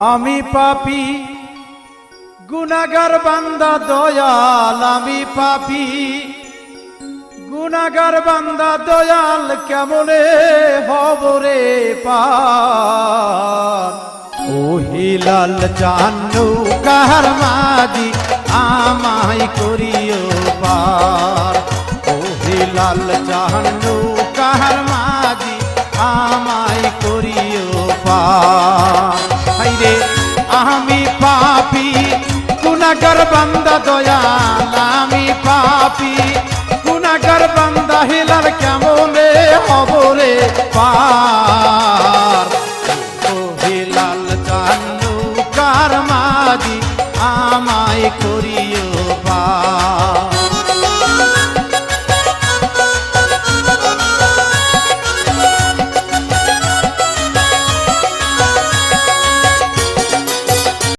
আমি পাপী গুনাহগার বান্দা দয়াল, আমি পাপী গুনাহগার বান্দা দয়াল, কেমনে হব রে পার। ও হিলাল জানু কাহার মাঝি আমায় করিও পার। ও হিলাল জানু কাহার মাঝি আমায় করিও পার। হাইরে আমি পাপী গুনাহগার বান্দা দয়াল, আমি পাপী গুনাহগার বান্দা হিলাল, কেমনে হব রে পার। ও হিলাল জানু কার মাঝি আমায়